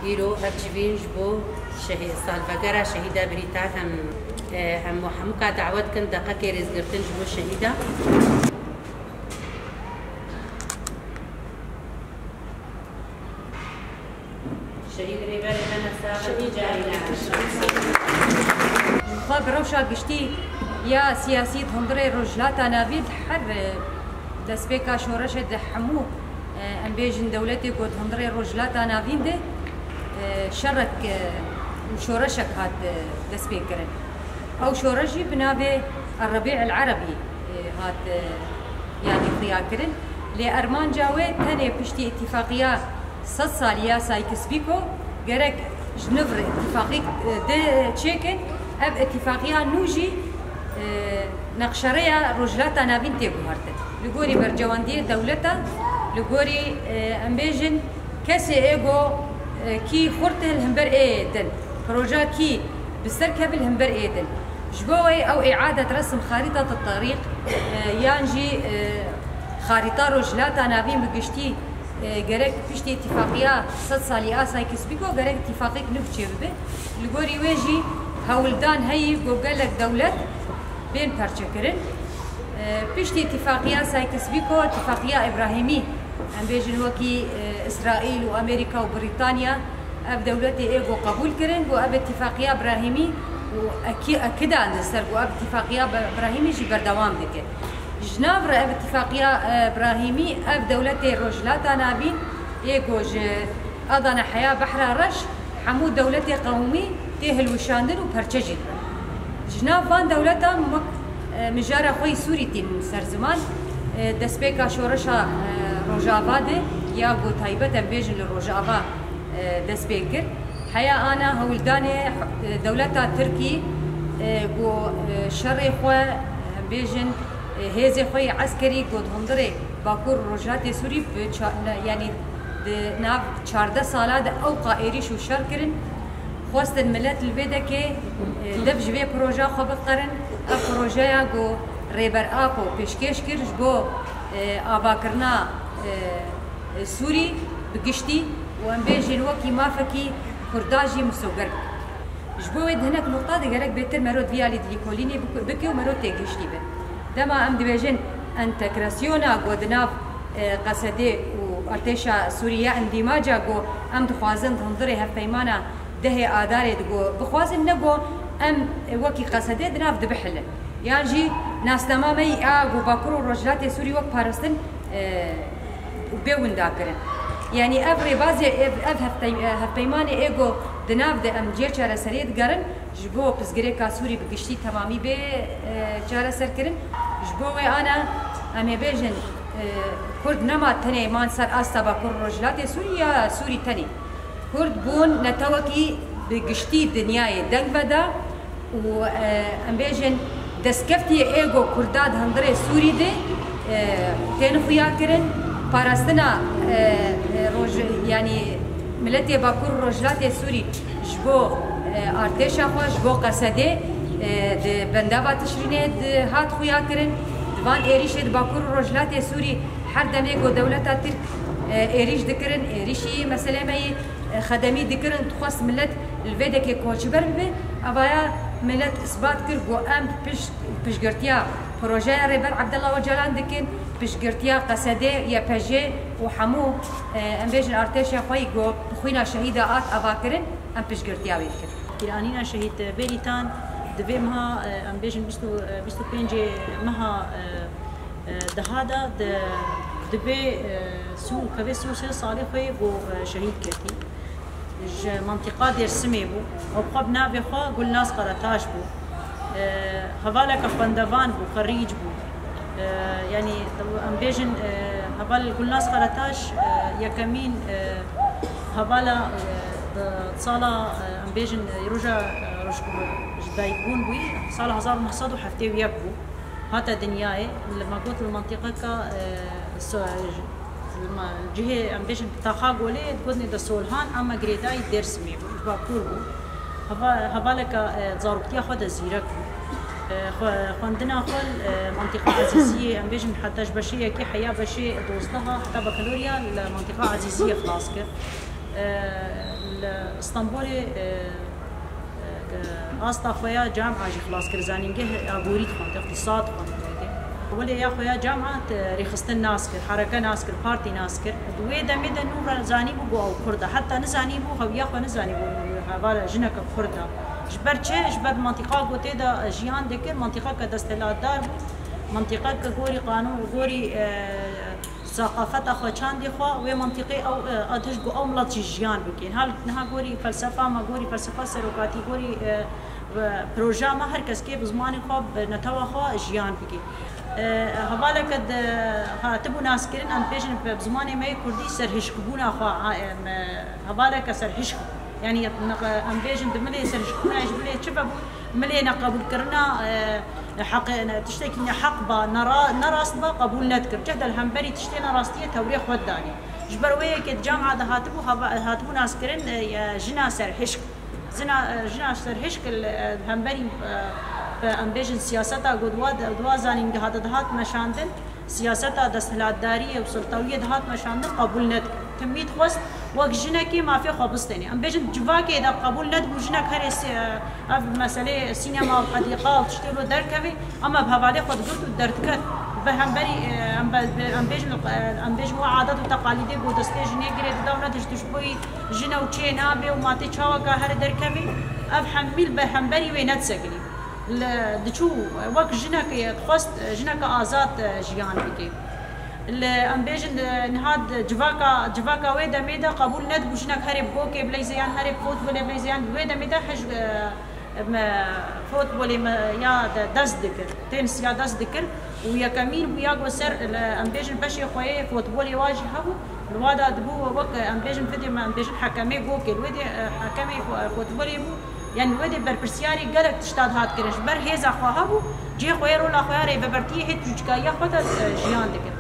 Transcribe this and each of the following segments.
إيرو أبجبين جبو شهيد سالفجرا شهيدة بريتات هم محمود دعوت كن دقة كيرز قرتن جبو شهيدة شهيد ريبر أنا شهيد جاهنا خاب روشا قشتي يا سياسية هندري رجلات نابيد حر دسبيكا شورشة حمو ام بيجن دولتي قد هندري رجلات نابين ده شرك شورشك هاد دسبيكرن او شورشي بنابي الربيع العربي هاد يعني خياكرن لأرمان جاوي تاني بشتي اتفاقية 6 سالية سايكسبيكو جرك جنفر اتفاقية ده تشيكن اب اتفاقية نوجي نقشرية رجلاتا نابين تيبو هرتن لغوري برجواندية دولتا لغوري امبيجن كسي ايغو كي خورته الهمبر ايدن بروجا كي بسركب الهمبر ايدن جبوي او اعادة رسم خارطة الطريق يانجي خارطة رجلاتا نابين بقشتي جرك بشتي اتفاقية 6 سالية سايكسبيكو جرك اتفاقية نفجي ببه لغوري ويجي هولدان هي جوجلك دولت بين بارچكرن بيشتي اتفاقية سايكسبيكو اتفاقية إبراهيمي ام بيجن وكي إسرائيل وأمريكا وبريطانيا اب دولتي ايغو قبول كرن و اب اتفاقية إبراهيمي وأكيد نستر و اب اتفاقية إبراهيمي جي بردوام دكه جنافر اب اتفاقية إبراهيمي اب دولتي رجلاتا نابين ايغو أضنا حياة بحر رش حمود دولتي قومي تهل وشاندن وبرچجي جناب فان دولتا مجارة خوي سوريتي من سرزمان دسبيكا شورشا روجافا دي يا قو تايبة بيجن لروجافا دسبيكر حيا أنا هولداني دولتا تركي قو شري خوي بيجن هيزي خوي عسكري قو هندري باكور روجاتي سوري يعني ناف 14 سالة أوقع إيريش وشر كرن خواست الملت البيدا كي دف جبه پروژه خوب قرن پروژه گو ریبر آپو پیشکش کرد گو آبا کرنا سوری بگشتی و ام بیجن وکی مافکی کرداجی مسوگر جبوه هناك نقطة دقرق بيتر مرود فيالي دليكوليني بكي ومرود تيجشتي به دما ام دبيجن انتكراسيونا قدناف قصدي وارتشا سوريا اندماجا قو ام دخوازن تنظري هفيمانا ده آداري دقو بخوازن نقو ام وكي قصدي دناف دبحلن يعني ناس تمامي اغو باكرو رجلات سوري وك بارستن بيون داكرن يعني افري بازي اف هفبيماني ايغو دناف ده ام جير چارة سريد قرن جبو بزگريكا سوري بقشتي تمامي بي چارة سر كرن جبوي انا امي بيجن كرد نما تني مان سر استا باكرو رجلات سوريا سوري تني كرد بون نتوكي بقشتي دنياي دنگ بدا و ام بيجن دسكفتي ايغو كرداد هندري سوري دي تنخويا كرن باراستنا روج يعني ملتي باكور رجلات سوري جبو ارتشا خو جبو قصدي بندابا تشرينيد هات خويا كرن دبان ايريشد باكور رجلات سوري حر دميغو دولتا ترك ايريش دكرن ايريشي مثلا مي خدمي دكرن تخص ملت الفيدك كوتشبر به ابايا ملت اثبات كر جو ام بشقرتيا بروجي ريبر عبد الله وجلان دكن بشقرتيا قصدي يا باجي وحمو ام بيجن ارتشا خوي جو خوينا شهيدات اباكرن ام بشقرتيا بيكر إيرانينا شهيد بيريتان دبيمها ام بيجن بيستو بينجي مها دهادا دبي سو كبي سو صالح خوي جو شهيد كتي منطقة دير سمي بو أو قب نابي خوا قول ناس قراتاش بو هبالك أخبندوان بو خريج بو يعني أم بيجن هبال قول ناس قراتاش يكمين هبالا صالة أم بيجن يرجع جدايقون بوي صالة 1900 وحفتي ويبو هاتا دنياي لما قلت المنطقة كا الجهه ام بيجن تاخاغ ولي تقولني دا سولهان اما غريداي درسمي باكور هبالك زاروكتيا خد زيرك خوندنا خل منطقه عزيزيه ام بيجن حتى بشيه كي حياه بشي دوزتها حتى بكالوريا المنطقه عزيزيه خلاص كر اسطنبول استا خويا جامعه جي خلاص كرزانينجه ابوريت خونت اقتصاد خونت ولا يا خويا جامعه ريخستن ناسكر حركه ناسكر بارتي ناسكر ويدا ميدا نور زاني بو او كرده حتى نزاني بو خويا خو نزاني بو هذا جنك كرده جبرتش جبر منطقه قوتي دا جيان دكر منطقه كدستلات دار منطقه كغوري قانون غوري ثقافت اخو چاندی خو و منطقه او اتش گو او ملت جیان بکین حال نه گوری فلسفه ما گوری فلسفه سروکاتی گوری پروژه ما هر کس که بزمان خو نتوا خو جیان بکی حواله کد هاتبو ناس کرن ام پیشن بزمان ما کردی سرهش بونا خو حواله ک سرهش يعني ام بيجن دملي سرهش بونا جبلي تشبه ملينا قبول كرنا حق تشتكي حق با نرى با قبول نذكر جهد الهمبري تشتينا راستيه توريخ وداني جبر ويك الجامعه هاتبو ناس كرن جنا سرهشك جنا سرهشك الهمبري امبيجن سياستا غدوا زانين هات مشاندن سياستا دستهلاتداريه وسلطويه هات مشاندن قبول نذكر تميت خواست وقت جنكي ما في خبصتني ام بيجن جواكي اذا قبول ندبو جنك هري مساله سينما وحديقه وتشتغلوا دركبي اما بهوالي خود قلت درتكت بهمبري ام بيجن عادات وتقاليد بو دستي جنيغري دوله تشتشبوي جنا وتشي نابي وماتي تشاوكا هري دركبي افحمل بهمبري وينت سكلي دچو وقت جنك خواست جنك ازات جيان بكي ام بيجن نهاد جواكا ويدا ميدا قبول ندبو جنك هرب بوكي بلاي زيان هرب فوت ولا بلاي زيان ويدا ميدا حج فوت ولا يا داس ذكر تنس يا داس ذكر ويا كمين ويا غسر ام بيجن بشي خويه فوت ولا واجهه الوادا دبو وك ام بيجن فيديو ام بيجن حكمي بوكي الودي حكمي فوت ولا يعني ودي بربرسياري قالك تشتاد هات كرش بر هيزا خوهبو جي خويرو لا خويري ببرتي هيت جوجكا يا خوتا جيان ذكر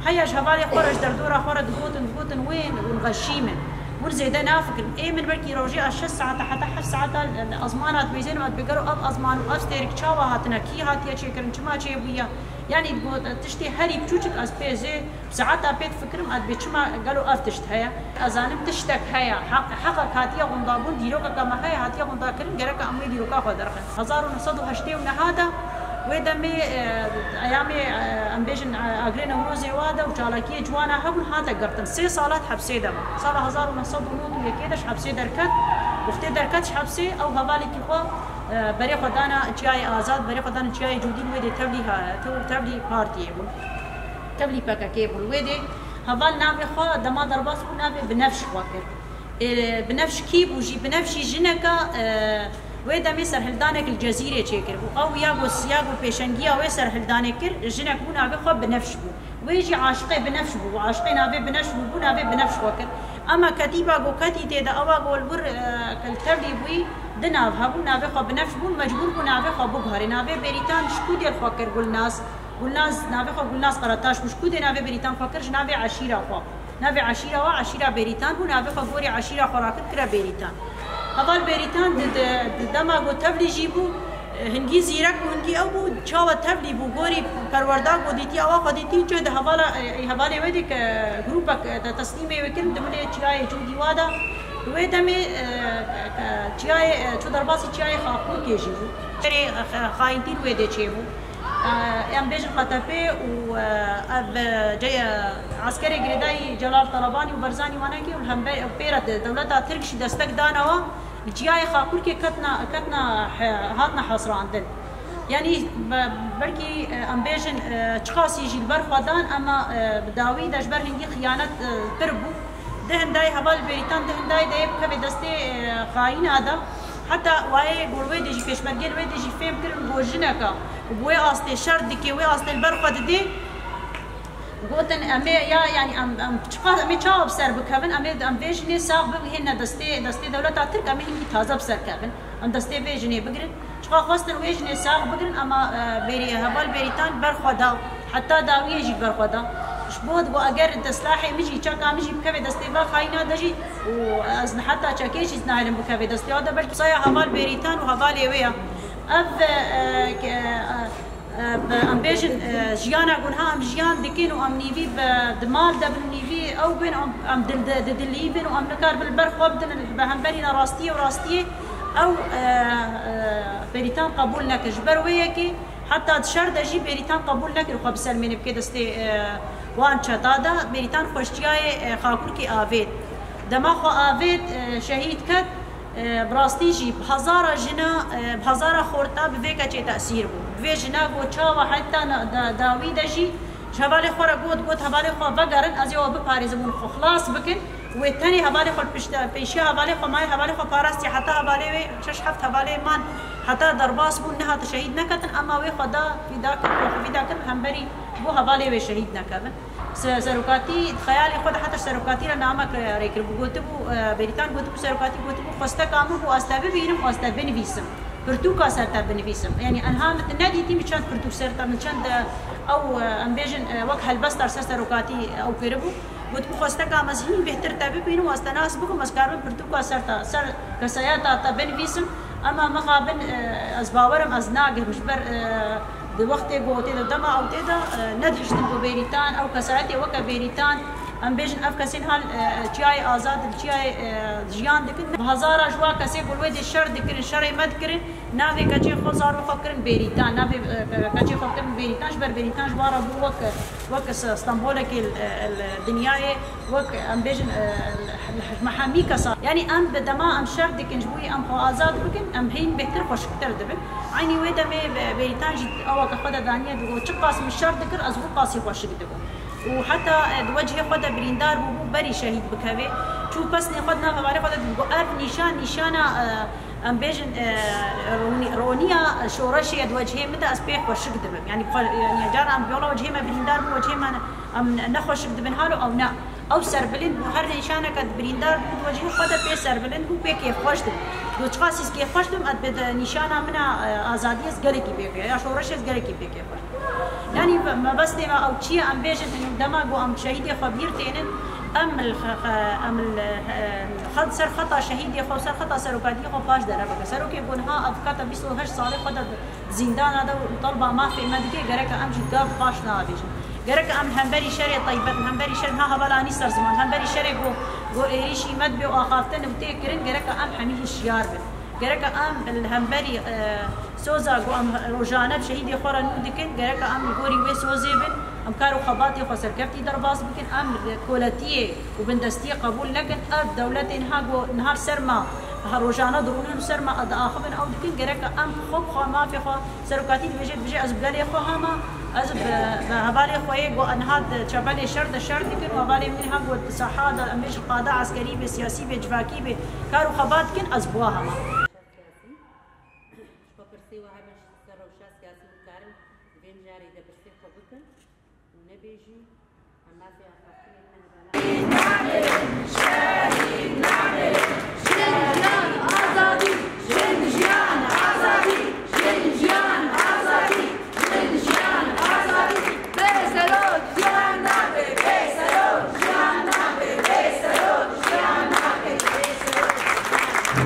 هيا جهبالي خرج دردورة خرج دقوتن وين ونغشيمن ونزيدا نافكر اي من بركي روجي 6 ساعات حتى 7 ساعات الازمانات بيزين ما بيقروا اب ازمان وافترك تشاوا هاتنا كي هاتيا تشكرن ما تشي بيا يعني تشتي هري بتوجك از بيزي ساعات بيت فكرم اد بيچما قالوا افتشت هيا ازانم تشتك هيا حق هاتيا غندابون ديروكا كما هيا هاتيا غنداكرن غرك امي ديروكا خدرخ 1980 هذا ودمي ايامي ام بيجن اجرينا ونوزي وادا وشالكيه جوانا هبل هذا قرتن 6 صالات حبسي دم صار 1900 ويكيدش حبسي دركت وفتي دركتش حبسي او هبالي كيخو بري خدانا جاي ازاد بري خدانا جاي جودين ودي تبلي بارتي تبلي باكا كيبل ودي هبال نابي خو دما درباس نابي بنفش وكر بنفش كيب وجي بنفشي جنكا ويدا مي سرحلدانك الجزيره تشكر او ياغو سياغو بيشنجيا وي سرحلدانك جنك بونا بخو بنفش بو ويجي عاشقي بنفش بو عاشقي نابي بنفش بو نابي بنفش وكر اما كتيبا جو كتي تيدا اواغو البر كالتبلي بوي دنا بهبو نابي خو بنفش بو مجبور بو نابي خو بغهر نابي بريتان شكو ديال فكر قلناس نابي خو قلناس قرطاش شكو دي نابي بريتان فكر نابي عشيره خو نابي عشيره وعشيره بريتان بو نابي خو غوري عشيره خوراكت كرا بريتان هذا بريتان دما قو تبلي جيبو هنجي زيرك وهنجي أبو شاوة تبلي بو غوري پرورداغ وديتي أوا خديتي جد هوالا وديك جروبك تسليمي وكن دملي تشاي جودي وادا ودمي تشاي شو درباسي تشاي خاطر كيجيبو تري خاينتين ودي تشيبو ام بيجن خطبي و اب جاي عسكري جريداي جلال طلباني وبرزاني واناكي والهم بيرت دولتها تركش دستك دانوا جاي خاكل كي كتنا هاتنا حصر عندن يعني بركي ام بيجن تشخاص يجي البرخدان اما بداوي دجبر هنجي خيانه تربو دهن داي هبال بريتان دهن داي بكبي دستي خاين هذا حتى واي قولوي ديجي بيشمرجين وي ديجي فهم كرن بوجنكا وي اصلي شردكي وي اصلي البرخد دي قوتن امي يا يعني ام تشقا امي تشاو بسر بكبن ام بيجني ساق بهن دستي دولتا ترك امي تازه بسر كبن ام دستي بيجني بقرن تشقا خاصن ويجني ساق بقرن اما بيري هبال بريتان برخدا حتى داوي يجي برخدا شبود واجر تسلاحي مجي تشاكا مجي بكبي دستي با خاينه دجي وازن حتى تشاكيش نايلم بكبي دستي هذا بل صايا هبال بريتان وهبال يويا ام بيجن جيانا قولها ام جيان دكين وام نيفي بدمال دبل نيفي او بين ام دلي بين وام نكار بالبرخ وبدن بهمبرينا راستيه وراستيه او بريتان قبول نك جبر ويكي حتى شرط اجي بريتان قبول نك خو بسلمين بكدستي وان چتادا بريتان خوشتیای خاکور کی آوید دما خو آوید شهید کد براستي جي بهزارة جنا بهزارة خورتا بفيكا تي تأثير بو بفي جنا بو تشاوا حتى داوي دجي شبالي خورا قوت هبالي خو بقرن از يو بباريزمون خو خلاص بكن والثاني هبالي خو بيشي هبالي خو ماي هبالي خو باراستي حتى هبالي شش حفت هبالي مان حتى درباس بو نها تشهيد نكتن اما وي خدا في داك همبري بو هبالي وي شهيد نكبن سروكاتي خيالي خود حتى سروكاتي نامك ريكر بوتبو بريتان بوتبو سروكاتي بوتبو فستكامو بو استابي بينم واستابي بيسم برتوكا سرتا بنفيسم يعني انها النادي تيمي كانت برتوك سرتا من كانت او امبيجن وقت هالبستر سروكاتي او بيربو بوتبو فستكا مزهين بهتر تابي بينم واستناس بكم مسكارو برتوكا سرتا سر كسياتا تا بنفيسم اما مخابن ازباورم ازناق مشبر بوقت قوتي دما او تيدا ندهشتن بو بيريتان او كساعتي وكا بيريتان ام بيجن اف كسين هال تشاي ازاد تشاي جيان دكن بهزار اجوا كسي قلوي دي الشر دكن شر مد كرن نافي كاجي خزار وفكرن بيريتان نافي كاجي فكرن بيريتان جبر بيريتان جوارا بو وك اسطنبول الدنيا وك ام بيجن محامي كسا يعني ام بدما ام شر دكن جوي ام خو ازاد بكن ام هين بهتر خوش كتر دبن عيني ويدا مي بيريتان جد او كخدا دانيا دو تشقاس من الشر دكر ازبو قاسي خوش دبن وحتى دوجه خدا بريندار بو بري شهيد بكوي شو بس ناخدنا فباري خدا بقار نشانه ام بيجن رونيا شورشي دوجه متى اسبيح وشق دبن يعني جانا ام بيولا وجهه ما بريندار بو وجهه ما ام نخوش دبن حاله او نا او سربلند هر نشانه كد بريندار بو وجهه خدا بي سربلند بو بي كيف خوش دبن دو تشخاص كيف خوش دبن اد نشانه منا ازاديس غلكي بي يا شورشي غلكي بي كيف يعني ما بس دما او شيء ام بيجن دماغو ام شهيدي خبير تينن ام خد سر خطا شهيدي خو سر خطا سروكادي خو باش دربك سروكي بونها افكات 28 سال خد زندان هذا طلبه ما في مدكي غرك ام جداب باش نابيج غرك ام همبري شري طيبت همبري شر ها بلاني سر زمان همبري شري جو ايشي مدبي واخافتن وتكرن غرك ام حميه الشيار غرك ام الهمبري سوزا جو ام روجانه بشهيدي خورا نودكن غرك ام غوري وي سوزي بن ام كارو خباطي خسر كفتي درباس بكن ام كولاتيه وبندستي قبول لكن اب دولتي نهار سرما روجانه درون سرما اد اخبن او دكن غرك ام خو ما في خو سركاتي بيجي ازبلالي خو هما از بهبالي خوي جو انهاد شبالي شرد دكن وبالي من ها جو صحاد امش قاده عسكري بسياسي بجواكي بكارو خبات كن ازبوها نبيجي أما في